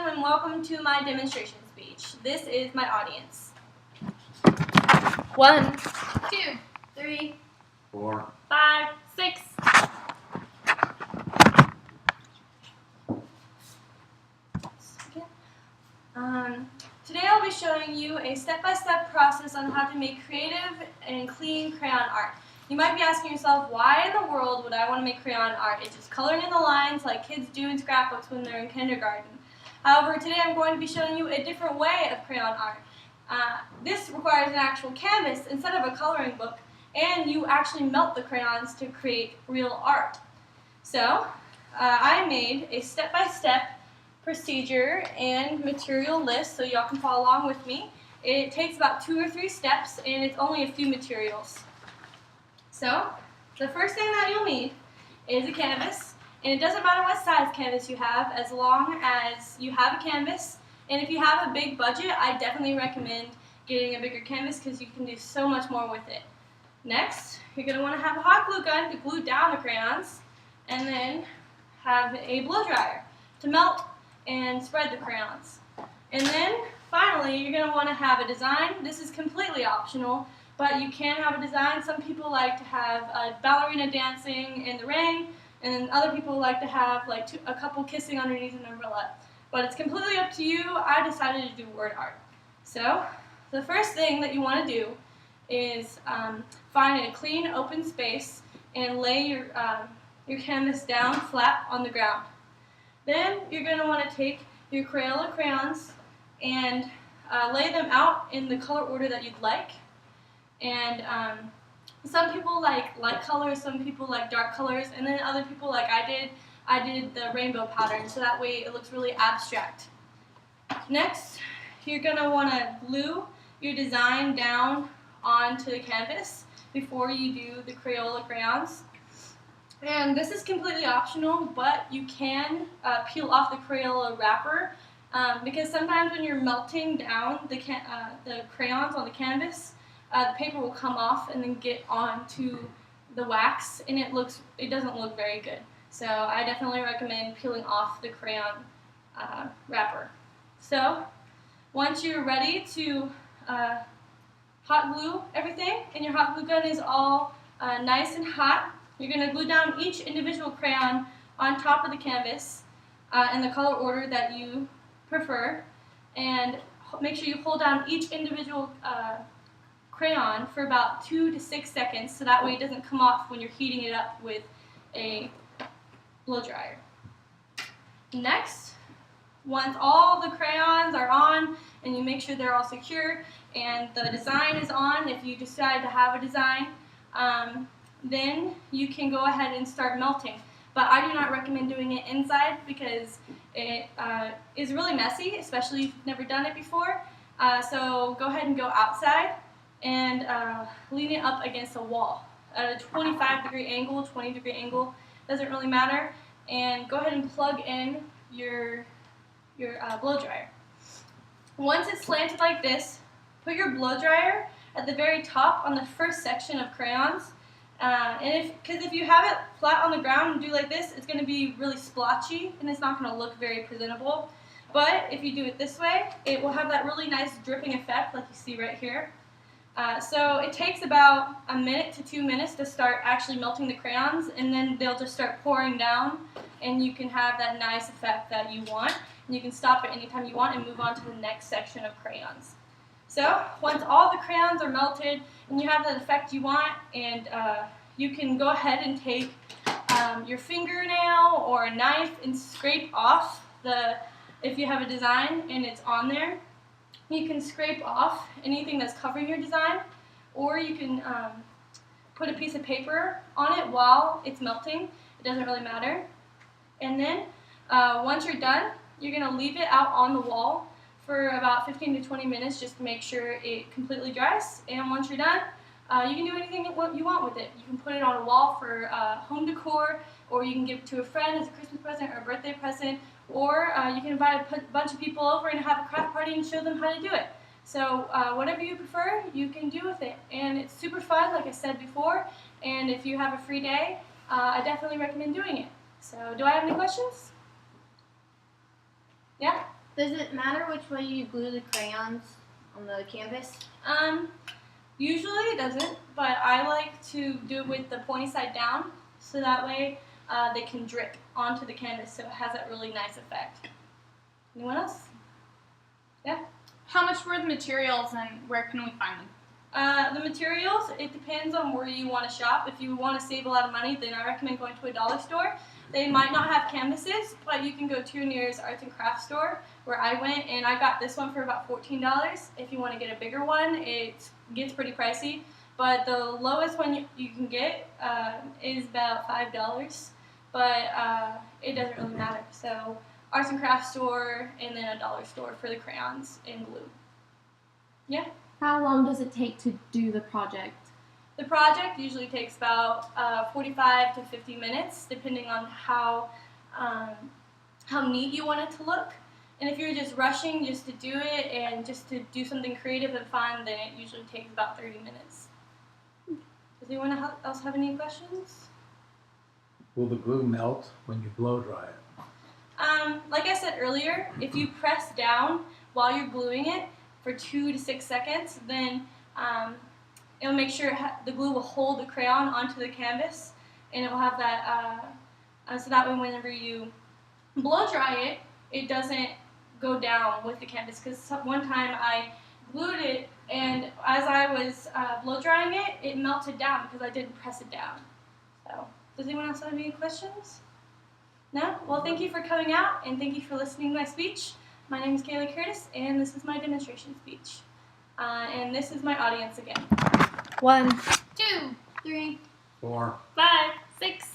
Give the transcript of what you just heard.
and welcome to my demonstration speech. This is my audience. 1, 2, 3, 4, 5, 6. Today I'll be showing you a step-by-step process on how to make creative and clean crayon art. You might be asking yourself, why in the world would I want to make crayon art? It's just coloring in the lines like kids do in scrapbooks when they're in kindergarten. However, today I'm going to be showing you a different way of crayon art. This requires an actual canvas instead of a coloring book, and you actually melt the crayons to create real art. So, I made a step-by-step procedure and material list so y'all can follow along with me. It takes about 2 or 3 steps, and it's only a few materials. So, the first thing that you'll need is a canvas, and it doesn't matter what size canvas you have as long as you have a canvas. And if you have a big budget, I definitely recommend getting a bigger canvas because you can do so much more with it. Next, you're going to want to have a hot glue gun to glue down the crayons, and then have a blow dryer to melt and spread the crayons. And then, finally, you're going to want to have a design. This is completely optional, but you can have a design. Some people like to have a ballerina dancing in the rain, and then other people like to have like a couple kissing underneath an umbrella. But it's completely up to you. I decided to do word art. So, the first thing that you want to do is find a clean, open space and lay your canvas down flat on the ground. Then you're going to want to take your Crayola crayons and lay them out in the color order that you'd like. And some people like light colors, some people like dark colors, and then other people, like I did the rainbow pattern, so that way it looks really abstract. Next, you're going to want to glue your design down onto the canvas before you do the Crayola crayons. And this is completely optional, but you can peel off the Crayola wrapper because sometimes when you're melting down the crayons on the canvas, the paper will come off and then get onto the wax, and it doesn't look very good. So I definitely recommend peeling off the crayon wrapper. So once you're ready to hot glue everything, and your hot glue gun is all nice and hot, you're going to glue down each individual crayon on top of the canvas in the color order that you prefer, and make sure you hold down each individual crayon for about 2 to 6 seconds, so that way it doesn't come off when you're heating it up with a blow dryer. Next, once all the crayons are on and you make sure they're all secure and the design is on, if you decide to have a design, then you can go ahead and start melting. But I do not recommend doing it inside because it is really messy, especially if you've never done it before. So go ahead and go outside and lean it up against a wall at a 25-degree angle, 20-degree angle, doesn't really matter. And go ahead and plug in your blow dryer. Once it's slanted like this, put your blow dryer at the very top on the first section of crayons. Because if you have it flat on the ground and do like this, it's going to be really splotchy and it's not going to look very presentable. But if you do it this way, it will have that really nice dripping effect like you see right here. So it takes about 1 minute to 2 minutes to start actually melting the crayons, and then they'll just start pouring down, and you can have that nice effect that you want. And you can stop it anytime you want and move on to the next section of crayons. So once all the crayons are melted and you have the effect you want, and you can go ahead and take your fingernail or a knife and scrape off if you have a design and it's on there. You can scrape off anything that's covering your design, or you can put a piece of paper on it while it's melting. It doesn't really matter. And then once you're done, you're going to leave it out on the wall for about 15 to 20 minutes just to make sure it completely dries. And once you're done, you can do anything you want with it. You can put it on a wall for home decor, or you can give it to a friend as a Christmas present or a birthday present, or you can invite a bunch of people over and have a craft party and show them how to do it. So whatever you prefer, you can do with it. And it's super fun, like I said before, and if you have a free day, I definitely recommend doing it. So do I have any questions? Yeah? Does it matter which way you glue the crayons on the canvas? Usually it doesn't, but I like to do it with the pointy side down, so that way they can drip onto the canvas, so it has that really nice effect. Anyone else? Yeah? How much were the materials and where can we find them? The materials, it depends on where you want to shop. If you want to save a lot of money, then I recommend going to a dollar store. They might not have canvases, but you can go to your nearest arts and crafts store, where I went, and I got this one for about $14. If you want to get a bigger one, it gets pretty pricey, but the lowest one you can get is about $5, but it doesn't really matter. So arts and crafts store, and then a dollar store for the crayons and glue. Yeah? How long does it take to do the project? The project usually takes about 45 to 50 minutes, depending on how neat you want it to look. And if you're just rushing just to do it and just to do something creative and fun, then it usually takes about 30 minutes. Does anyone else have any questions? Will the glue melt when you blow dry it? Like I said earlier, if you press down while you're gluing it for 2 to 6 seconds, then it'll make sure the glue will hold the crayon onto the canvas, and it will have that, so that way whenever you blow dry it, it doesn't go down with the canvas. Because one time I glued it, and as I was blow drying it, it melted down because I didn't press it down. So, does anyone else have any questions? No? Well, thank you for coming out, and thank you for listening to my speech. My name is Kayla Curtis, and this is my demonstration speech. And this is my audience again. 1, 2, 3, 4. 5, 6,